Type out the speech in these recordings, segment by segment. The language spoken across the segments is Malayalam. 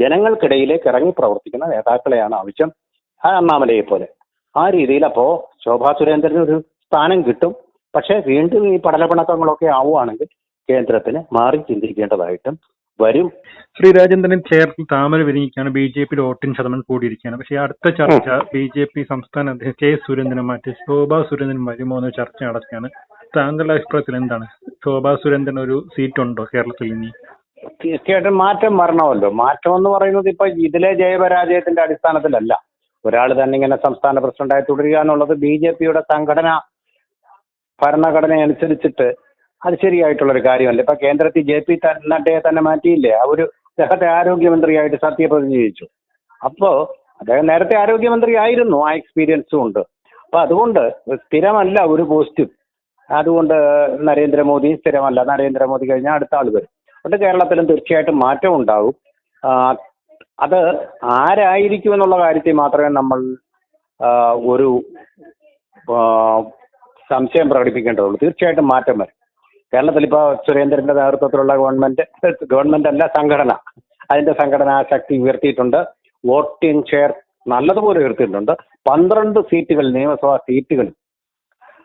ജനങ്ങൾക്കിടയിലേക്ക് ഇറങ്ങി പ്രവർത്തിക്കുന്ന നേതാക്കളെയാണ് ആവശ്യം. അണ്ണാമലയെ പോലെ ആ രീതിയിൽ അപ്പോ ശോഭാ സുരേന്ദ്രന് ഒരു സ്ഥാനം കിട്ടും. പക്ഷെ വീണ്ടും ഈ പടലപ്പിണക്കങ്ങളൊക്കെ ആവുകയാണെങ്കിൽ കേന്ദ്രത്തിന് മാറി ചിന്തിക്കേണ്ടതായിട്ടും വരും. ശ്രീരാജേന്ദ്രൻ ചേർത്ത് താമര വിരിഞ്ഞിക്കാണ് BJP വോട്ടിംഗ് ശതമാനം കൂടിയിരിക്കുകയാണ്. പക്ഷേ അടുത്ത ചർച്ച BJP സംസ്ഥാന അധ്യക്ഷൻ K. സുരേന്ദ്രനെ മാറ്റി ശോഭാ സുരേന്ദ്രൻ വരുമോ എന്ന ചർച്ച നടക്കുകയാണ്. താങ്കളുടെ അഭിപ്രായത്തിൽ എന്താണ്? ശോഭാ സുരേന്ദ്രൻ ഒരു സീറ്റുണ്ടോ കേരളത്തിൽ ഇനി? തീർച്ചയായിട്ടും മാറ്റം വരണമല്ലോ. മാറ്റം എന്ന് പറയുന്നത് ഇപ്പൊ ഇതിലെ ജയപരാജയത്തിന്റെ അടിസ്ഥാനത്തിലല്ല. ഒരാൾ തന്നെ ഇങ്ങനെ സംസ്ഥാന പ്രസിഡന്റായി തുടരുക എന്നുള്ളത് BJPയുടെ ഭരണഘടന അനുസരിച്ചിട്ട് അത് ശരിയായിട്ടുള്ളൊരു കാര്യമല്ല. ഇപ്പൊ കേന്ദ്രത്തിൽ JP നഡ്ഡയെ തന്നെ മാറ്റിയില്ലേ? ഒരു അദ്ദേഹത്തെ ആരോഗ്യമന്ത്രിയായിട്ട് സത്യപ്രതിജ്ഞ ചെയ്യിച്ചു. അപ്പോ അദ്ദേഹം നേരത്തെ ആരോഗ്യമന്ത്രി ആയിരുന്നു, ആ എക്സ്പീരിയൻസും ഉണ്ട്. അപ്പൊ അതുകൊണ്ട് സ്ഥിരമല്ല ഒരു പോസ്റ്റും. അതുകൊണ്ട് നരേന്ദ്രമോദി സ്ഥിരമല്ല. നരേന്ദ്രമോദി കഴിഞ്ഞാൽ അടുത്ത ആൾ വരും. അതുകൊണ്ട് കേരളത്തിലും തീർച്ചയായിട്ടും മാറ്റം ഉണ്ടാവും. അത് ആരായിരിക്കും എന്നുള്ള കാര്യത്തിൽ മാത്രമേ നമ്മൾ ഒരു സംശയം പ്രകടിപ്പിക്കേണ്ടതുള്ളൂ. തീർച്ചയായിട്ടും മാറ്റം വരും. കേരളത്തിൽ ഇപ്പോൾ സുരേന്ദ്രന്റെ നേതൃത്വത്തിലുള്ള ഗവൺമെന്റ് അല്ല, സംഘടന, അതിന്റെ സംഘടനാ ശക്തി ഉയർത്തിയിട്ടുണ്ട്. വോട്ടിംഗ് ഷെയർ നല്ലതുപോലെ ഉയർത്തിയിട്ടുണ്ട്. 12 സീറ്റുകൾ, നിയമസഭാ സീറ്റുകൾ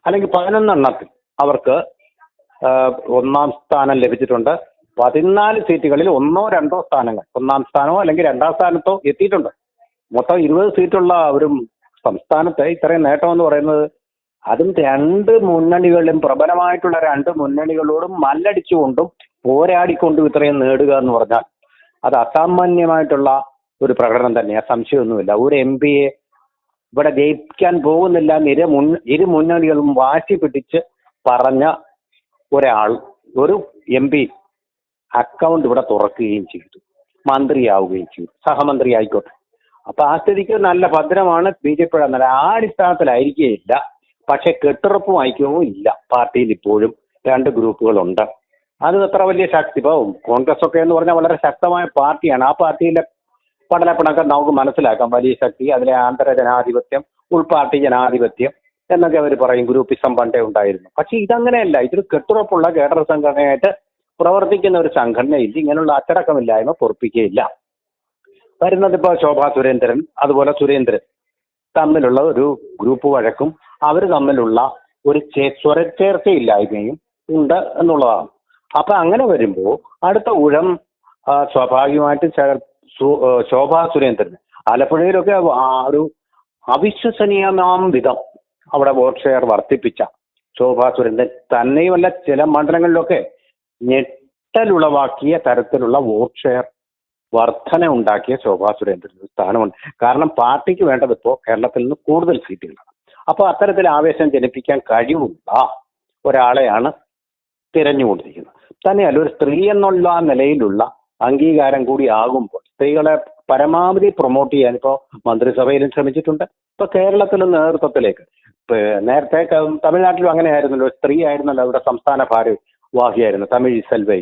അല്ലെങ്കിൽ 11 എണ്ണത്തിൽ അവർക്ക് ഒന്നാം സ്ഥാനം ലഭിച്ചിട്ടുണ്ട്. 14 സീറ്റുകളിൽ 1 or 2 സ്ഥാനങ്ങൾ, ഒന്നാം സ്ഥാനമോ അല്ലെങ്കിൽ 2ാം സ്ഥാനത്തോ എത്തിയിട്ടുണ്ട്. മൊത്തം 20 സീറ്റുള്ള ഒരു സംസ്ഥാനത്ത് ഇത്രയും നേട്ടം എന്ന് പറയുന്നത്, അതും 2 മുന്നണികളിലും പ്രബലമായിട്ടുള്ള 2 മുന്നണികളോടും മല്ലടിച്ചുകൊണ്ടും പോരാടിക്കൊണ്ടും ഇത്രയും നേടുക എന്ന് പറഞ്ഞാൽ അത് അസാമാന്യമായിട്ടുള്ള ഒരു പ്രകടനം തന്നെയാണ്, സംശയമൊന്നുമില്ല. ഒരു MP ഇവിടെ ജയിക്കാൻ പോകുന്നില്ല എന്ന് ഇരു മുന്നണികളും വാശി പിടിച്ച് പറഞ്ഞ ഒരാൾ, ഒരു MP അക്കൗണ്ട് ഇവിടെ തുറക്കുകയും ചെയ്തു, മന്ത്രിയാവുകയും ചെയ്തു, സഹമന്ത്രി ആയിക്കോട്ടെ. അപ്പൊ ആ സ്ഥിതിക്ക് നല്ല ഭദ്രമാണ് BJP. ആ അടിസ്ഥാനത്തിലായിരിക്കുകയില്ല. പക്ഷെ കെട്ടുറപ്പും ഐക്യവും ഇല്ല. പാർട്ടിയിൽ ഇപ്പോഴും 2 ഗ്രൂപ്പുകളുണ്ട്. അത് അത്ര വലിയ ശക്തി. ഇപ്പോൾ കോൺഗ്രസ് ഒക്കെ എന്ന് പറഞ്ഞാൽ വളരെ ശക്തമായ പാർട്ടിയാണ്. ആ പാർട്ടിയിലെ പടലപ്പിണക്കം നമുക്ക് മനസ്സിലാക്കാം. വലിയ ശക്തി, അതിലെ ആന്തര ജനാധിപത്യം, ഉൾപാർട്ടി ജനാധിപത്യം എന്നൊക്കെ അവർ പറയും. ഗ്രൂപ്പിസം പണ്ടേ ഉണ്ടായിരുന്നു. പക്ഷെ ഇതങ്ങനെയല്ല. ഇതൊരു കെട്ടുറപ്പുള്ള കേഡർ സംഘടനയായിട്ട് പ്രവർത്തിക്കുന്ന ഒരു സംഘടനയിൽ ഇങ്ങനെയുള്ള അച്ചടക്കമില്ലായ്മ പൊറപ്പിക്കുകയില്ല. വരുന്നത് ഇപ്പോൾ ശോഭാ സുരേന്ദ്രൻ അതുപോലെ സുരേന്ദ്രൻ തമ്മിലുള്ള ഒരു ഗ്രൂപ്പ് വഴക്കും അവർ തമ്മിലുള്ള ഒരു സ്വരച്ചേർച്ചയില്ലായ്മയും ഉണ്ട് എന്നുള്ളതാണ്. അപ്പൊ അങ്ങനെ വരുമ്പോൾ അടുത്ത ഊഴം സ്വാഭാവികമായിട്ട് ശോഭാ സുരേന്ദ്രൻ ആലപ്പുഴയിലൊക്കെ ഒരു അവിശ്വസനീയമാം വിധം അവിടെ വോട്ട് ഷെയർ വർദ്ധിപ്പിച്ച ശോഭാ സുരേന്ദ്രൻ തന്നെയുമല്ല, ചില മണ്ഡലങ്ങളിലൊക്കെ ഞെട്ടലുളവാക്കിയ തരത്തിലുള്ള വോട്ട് ഷെയർ വർധന ഉണ്ടാക്കിയ ശോഭാ സുരേന്ദ്രൻ സ്ഥാനമുണ്ട്. കാരണം പാർട്ടിക്ക് വേണ്ടത് ഇപ്പോൾ കേരളത്തിൽ നിന്ന് കൂടുതൽ സീറ്റുകളാണ്. അപ്പോൾ അത്തരത്തിൽ ആവേശം ജനിപ്പിക്കാൻ കഴിവുള്ള ഒരാളെയാണ് തിരഞ്ഞുകൊണ്ടിരിക്കുന്നത്. തന്നെയല്ല, ഒരു സ്ത്രീ എന്നുള്ള നിലയിലുള്ള അംഗീകാരം കൂടി ആകുമ്പോൾ സ്ത്രീകളെ പരമാവധി പ്രൊമോട്ട് ചെയ്യാൻ ഇപ്പോൾ മന്ത്രിസഭയിലും ശ്രമിച്ചിട്ടുണ്ട്. ഇപ്പൊ കേരളത്തിലും നേതൃത്വത്തിലേക്ക്, നേരത്തെ തമിഴ്നാട്ടിലും അങ്ങനെ ആയിരുന്നല്ലോ, സ്ത്രീ ആയിരുന്നല്ലോ അവിടെ സംസ്ഥാന ഭാരവാഹിയായിരുന്നു, തമിഴ് സെൽവൈ.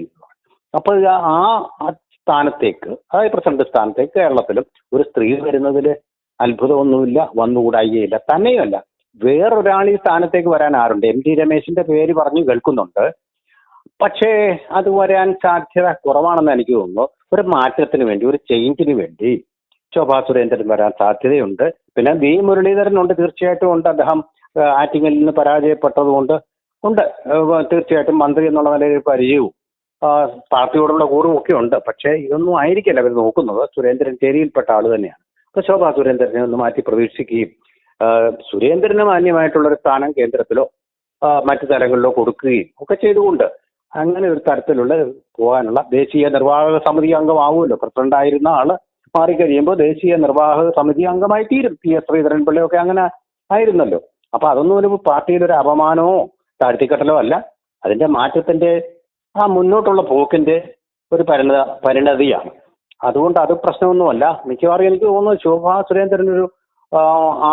അപ്പോൾ ആ സ്ഥാനത്തേക്ക്, അതായത് പ്രസിഡന്റ് സ്ഥാനത്തേക്ക് കേരളത്തിലും ഒരു സ്ത്രീ വരുന്നതിൽ അത്ഭുതമൊന്നുമില്ല, വന്നുകൂടായികയില്ല. തന്നെയുമല്ല, വേറൊരാൾ ഈ സ്ഥാനത്തേക്ക് വരാൻ ആരുണ്ട്? MT രമേശിന്റെ പേര് പറഞ്ഞു കേൾക്കുന്നുണ്ട്. പക്ഷേ അത് വരാൻ സാധ്യത കുറവാണെന്ന് എനിക്ക് തോന്നുന്നു. ഒരു മാറ്റത്തിന് വേണ്ടി, ഒരു ചേഞ്ചിന് വേണ്ടി ശോഭാ സുരേന്ദ്രൻ വരാൻ സാധ്യതയുണ്ട്. പിന്നെ V. മുരളീധരനുണ്ട്, തീർച്ചയായിട്ടും ഉണ്ട്. അദ്ദേഹം ആറ്റിങ്ങലിൽ നിന്ന് പരാജയപ്പെട്ടതുകൊണ്ട് ഉണ്ട്. തീർച്ചയായിട്ടും മന്ത്രി എന്നുള്ള നിലയിൽ പരിചയവും പാർട്ടിയോടുള്ള കൂറും ഒക്കെ ഉണ്ട്. പക്ഷേ ഇതൊന്നും ആയിരിക്കില്ല അവർ നോക്കുന്നത്. സുരേന്ദ്രൻ ചേരിയിൽപ്പെട്ട ആൾ തന്നെയാണ്. അപ്പൊ ശോഭാ സുരേന്ദ്രനെ ഒന്ന് മാറ്റി പ്രതീക്ഷിക്കുകയും സുരേന്ദ്രന് മാന്യമായിട്ടുള്ളൊരു സ്ഥാനം കേന്ദ്രത്തിലോ മറ്റു തലങ്ങളിലോ കൊടുക്കുകയും ഒക്കെ ചെയ്തുകൊണ്ട് അങ്ങനെ ഒരു തരത്തിലുള്ള പോകാനുള്ള ദേശീയ നിർവാഹക സമിതി അംഗമാവുമല്ലോ. പ്രസിഡന്റ് ആയിരുന്ന ആള് മാറിക്കഴിയുമ്പോൾ ദേശീയ നിർവാഹക സമിതി അംഗമായി തീരും. PS ശ്രീധരൻപിള്ളയൊക്കെ അങ്ങനെ ആയിരുന്നല്ലോ. അപ്പൊ അതൊന്നും ഒരു പാർട്ടിയിലൊരു അപമാനമോ താഴ്ത്തിക്കെട്ടലോ അല്ല. അതിന്റെ മാറ്റത്തിന്റെ മുന്നോട്ടുള്ള പോക്കിന്റെ ഒരു പരിണതിയാണ്. അതുകൊണ്ട് അത് പ്രശ്നമൊന്നുമല്ല. മിക്കവാറും എനിക്ക് തോന്നുന്നു ശോഭാ സുരേന്ദ്രനൊരു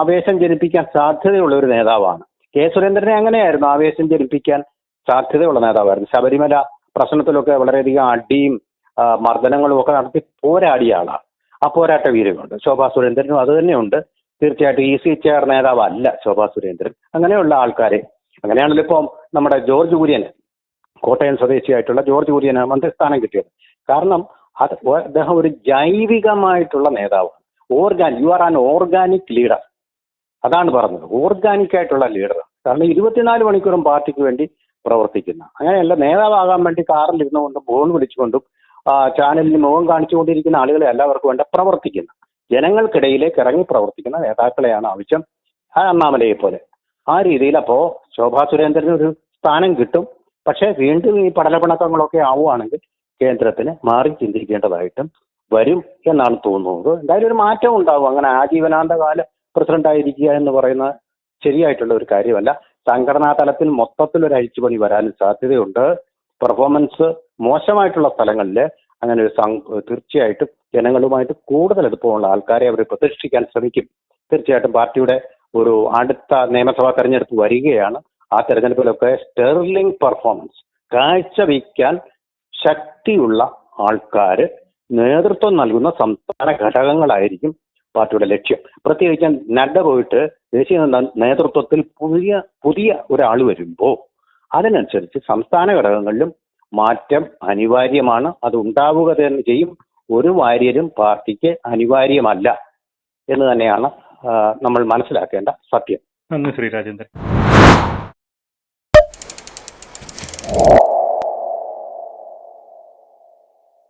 ആവേശം ജനിപ്പിക്കാൻ സാധ്യതയുള്ള ഒരു നേതാവാണ്. K. സുരേന്ദ്രനെ അങ്ങനെയായിരുന്നു, ആവേശം ജനിപ്പിക്കാൻ സാധ്യതയുള്ള നേതാവായിരുന്നു. ശബരിമല പ്രശ്നത്തിലൊക്കെ വളരെയധികം അടിയും മർദ്ദനങ്ങളും ഒക്കെ നടത്തി പോരാടിയ ആളാണ്. ആ പോരാട്ട വീര്യമുണ്ട്. ശോഭാ സുരേന്ദ്രനും അത് തന്നെയുണ്ട്. തീർച്ചയായിട്ടും ഈസി ചെയർ നേതാവല്ല ശോഭാ സുരേന്ദ്രൻ. അങ്ങനെയുള്ള ആൾക്കാരെ, അങ്ങനെയാണല്ലോ ഇപ്പം നമ്മുടെ ജോർജ് കുര്യൻ, കോട്ടയം സ്വദേശിയായിട്ടുള്ള ജോർജ് കുര്യന് മന്ത്രിസ്ഥാനം കിട്ടിയത്. കാരണം അത് അദ്ദേഹം ഒരു ജൈവികമായിട്ടുള്ള നേതാവാണ്. You are an organic leader. അതാണ് പറഞ്ഞത്, ഓർഗാനിക് ആയിട്ടുള്ള ലീഡർ. കാരണം 24 മണിക്കൂറും പാർട്ടിക്ക് വേണ്ടി പ്രവർത്തിക്കുന്ന, അങ്ങനെയല്ല നേതാവാകാൻ വേണ്ടി കാറിൽ ഇരുന്നുകൊണ്ടും ഫോൺ വിളിച്ചുകൊണ്ടും ചാനലിന് മുഖം കാണിച്ചുകൊണ്ടിരിക്കുന്ന ആളുകളെ എല്ലാവർക്കും വേണ്ട പ്രവർത്തിക്കുന്ന, ജനങ്ങൾക്കിടയിലേക്ക് ഇറങ്ങി പ്രവർത്തിക്കുന്ന നേതാക്കളെയാണ് ആവശ്യം. അണ്ണാമലയെ പോലെ ആ രീതിയിൽ. അപ്പോ ശോഭാ സുരേന്ദ്രന് ഒരു സ്ഥാനം കിട്ടും. പക്ഷെ വീണ്ടും ഈ പടലപ്പിണക്കങ്ങളൊക്കെ ആവുകയാണെങ്കിൽ കേന്ദ്രത്തിന് മാറി ചിന്തിക്കേണ്ടതായിട്ടും വരും എന്നാണ് തോന്നുന്നത്. എന്തായാലും ഒരു മാറ്റം ഉണ്ടാവും. അങ്ങനെ ആജീവനാന്ത കാല പ്രസിഡന്റ് ആയിരിക്കുക എന്ന് പറയുന്നത് ശരിയായിട്ടുള്ള ഒരു കാര്യമല്ല. സംഘടനാ തലത്തിൽ മൊത്തത്തിൽ ഒരു അഴിച്ചുപണി വരാനും സാധ്യതയുണ്ട്. പെർഫോമൻസ് മോശമായിട്ടുള്ള സ്ഥലങ്ങളിൽ അങ്ങനെ ഒരു തീർച്ചയായിട്ടും ജനങ്ങളുമായിട്ട് കൂടുതൽ അടുപ്പമുള്ള ആൾക്കാരെ അവർ പ്രതിഷ്ഠിക്കാൻ ശ്രമിക്കും. തീർച്ചയായിട്ടും പാർട്ടിയുടെ ഒരു അടുത്ത നിയമസഭാ തെരഞ്ഞെടുപ്പ് വരികയാണ്. ആ തെരഞ്ഞെടുപ്പിലൊക്കെ സ്റ്റെർലിംഗ് പെർഫോമൻസ് കാഴ്ചവെക്കാൻ ശക്തിയുള്ള ആൾക്കാർ നേതൃത്വം നൽകുന്ന സംസ്ഥാന ഘടകങ്ങളായിരിക്കും പാർട്ടിയുടെ ലക്ഷ്യം. പ്രത്യേകിച്ച് നഡ്ഡ പോയിട്ട് ദേശീയ നേതൃത്വത്തിൽ പുതിയ ഒരാൾ വരുമ്പോൾ അതിനനുസരിച്ച് സംസ്ഥാന ഘടകങ്ങളിലും മാറ്റം അനിവാര്യമാണ്. അത് ഉണ്ടാവുക തന്നെ ചെയ്യും. ഒരു വാര്യരും പാർട്ടിക്ക് അനിവാര്യമല്ല എന്ന് തന്നെയാണ് നമ്മൾ മനസ്സിലാക്കേണ്ട സത്യം. നന്ദി ശ്രീ രാജേന്ദ്രൻ.